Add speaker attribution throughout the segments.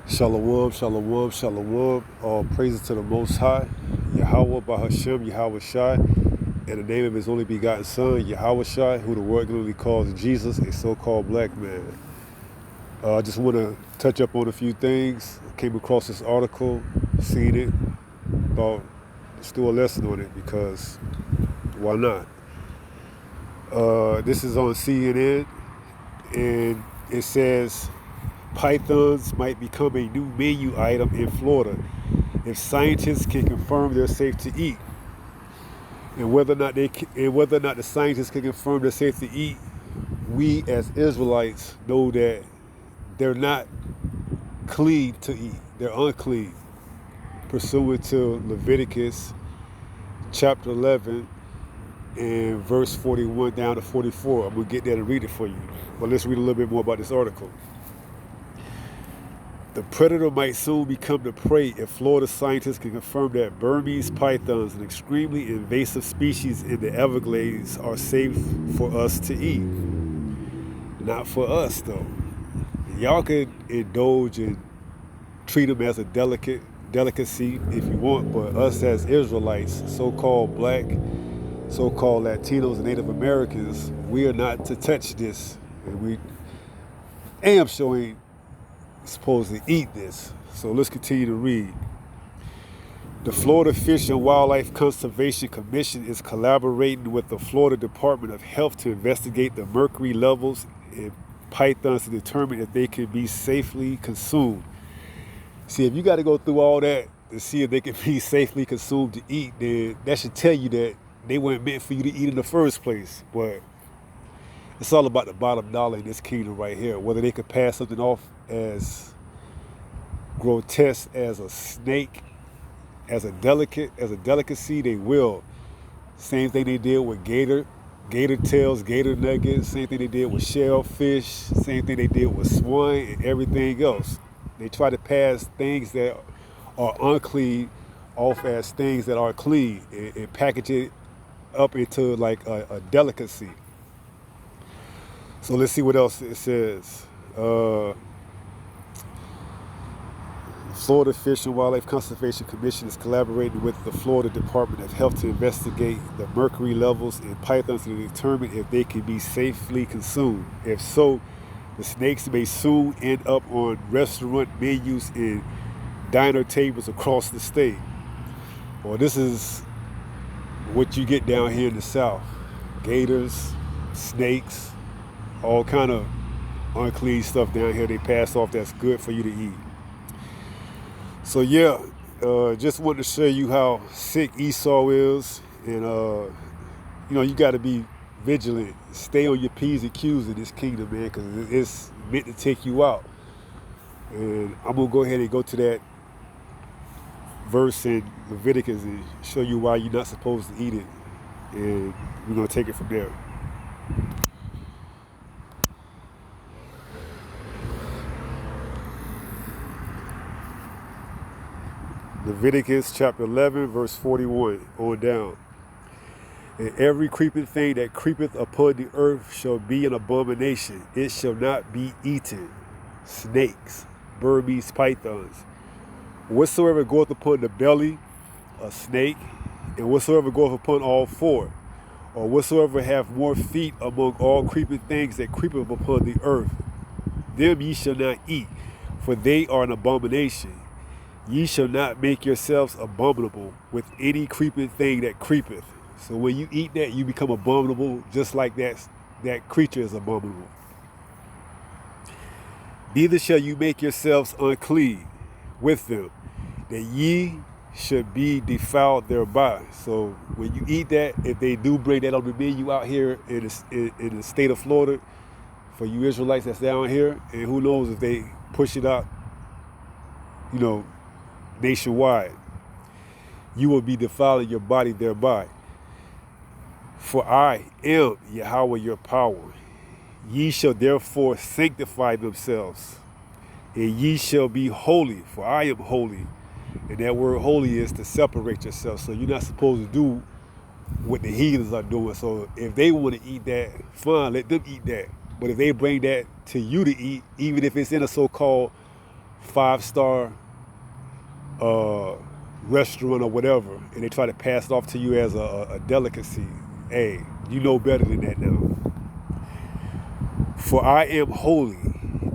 Speaker 1: Shalom, shalom, shalom. All praises to the Most High, Yahweh, Bahashem, Yahweh Shai, in the name of His only begotten Son, Yahweh Shai, who the world literally calls Jesus, a so-called black man. I just want to touch up on a few things. I came across this article, seen it, thought let's do a lesson on it because why not? This is on CNN, and it says pythons might become a new menu item in Florida if scientists can confirm they're safe to eat. And whether or not the scientists can confirm they're safe to eat, we as Israelites know that they're not clean to eat. They're unclean, pursuant to Leviticus chapter 11 and verse 41 down to 44. I'm going to get there and read it for you. But let's read a little bit more about this article. The predator might soon become the prey if Florida scientists can confirm that Burmese pythons, an extremely invasive species in the Everglades, are safe for us to eat. Not for us, though. Y'all could indulge and treat them as a delicacy if you want, but us as Israelites, so-called black, so-called Latinos and Native Americans, we are not to touch this. And we am showing supposed to eat this. So let's continue to read. The Florida Fish and Wildlife Conservation Commission is collaborating with the Florida Department of Health to investigate the mercury levels in pythons to determine if they can be safely consumed. See, if you got to go through all that to see if they can be safely consumed to eat, then that should tell you that they weren't meant for you to eat in the first place. But it's all about the bottom dollar in this kingdom right here. Whether they could pass something off as grotesque as a snake, as a delicacy, they will. Same thing they did with gator tails, gator nuggets. Same thing they did with shellfish. Same thing they did with swine and everything else. They try to pass things that are unclean off as things that are clean and package it up into like a delicacy. So let's see what else it says. Florida Fish and Wildlife Conservation Commission is collaborating with the Florida Department of Health to investigate the mercury levels in pythons to determine if they can be safely consumed. If so, the snakes may soon end up on restaurant menus and diner tables across the state. Well, this is what you get down here in the South. Gators, snakes, all kind of unclean stuff down here they pass off that's good for you to eat. So yeah, just wanted to show you how sick Esau is, and you got to be vigilant. Stay on your P's and Q's in this kingdom, man, because it's meant to take you out. And I'm gonna go ahead and go to that verse in Leviticus and show you why you're not supposed to eat it, and we're gonna take it from there. Leviticus chapter 11, verse 41 on down. And every creeping thing that creepeth upon the earth shall be an abomination. It shall not be eaten. Snakes, Burmese pythons. Whatsoever goeth upon the belly, a snake, and whatsoever goeth upon all four, or whatsoever have more feet among all creeping things that creepeth upon the earth, them ye shall not eat, for they are an abomination. Ye shall not make yourselves abominable with any creeping thing that creepeth. So when you eat that, you become abominable, just like that creature is abominable. Neither shall you make yourselves unclean with them, that ye should be defiled thereby. So when you eat that, if they do bring that on the menu out here in the state of Florida, for you Israelites that's down here, and who knows if they push it out, nationwide, you will be defiling your body thereby. For I am Yahweh your power. Ye shall therefore sanctify themselves, and ye shall be holy, for I am holy. And that word holy is to separate yourself. So you're not supposed to do what the heathens are doing. So if they want to eat that, fine, let them eat that. But if they bring that to you to eat, even if it's in a so-called 5-star restaurant or whatever, and they try to pass it off to you as a delicacy. Hey, you know better than that now. For I am holy,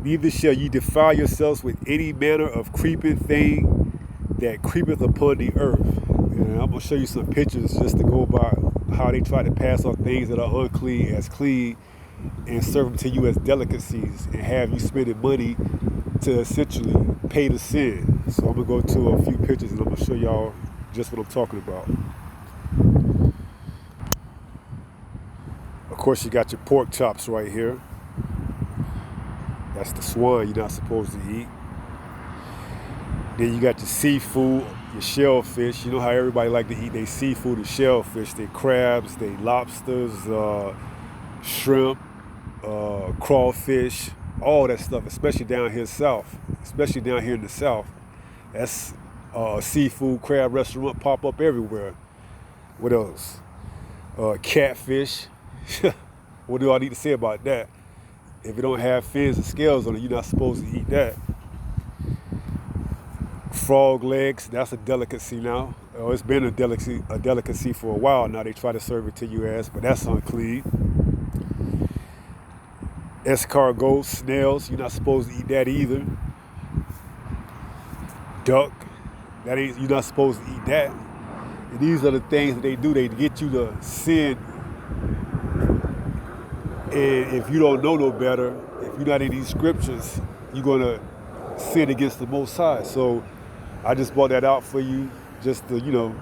Speaker 1: neither shall ye defile yourselves with any manner of creeping thing that creepeth upon the earth. And I'm going to show you some pictures just to go by how they try to pass off things that are unclean as clean and serve them to you as delicacies and have you spending money to essentially pay the sin. So I'm going to go to a few pictures and I'm going to show y'all just what I'm talking about. Of course, you got your pork chops right here. That's the swine you're not supposed to eat. Then you got your seafood, your shellfish. You know how everybody like to eat their seafood and shellfish, their crabs, their lobsters, shrimp, crawfish, all that stuff, especially down here south, especially down here in the south. That's seafood, crab restaurant pop up everywhere. What else? Catfish. What do I need to say about that? If it don't have fins and scales on it, you're not supposed to eat that. Frog legs, that's a delicacy now. It's been a delicacy for a while now. They try to serve it to you as, but that's unclean. Escargot, snails, you're not supposed to eat that either. Duck, you're not supposed to eat that. And these are the things that they do. They get you to sin. And if you don't know no better, if you're not in these scriptures, you're going to sin against the Most High. So I just brought that out for you just to,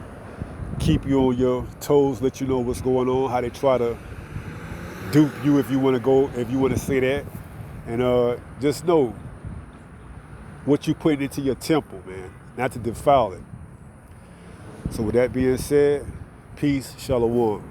Speaker 1: keep you on your toes, let you know what's going on, how they try to dupe you if you want to say that. And just know what you put into your temple, man, not to defile it. So with that being said, peace, shalom.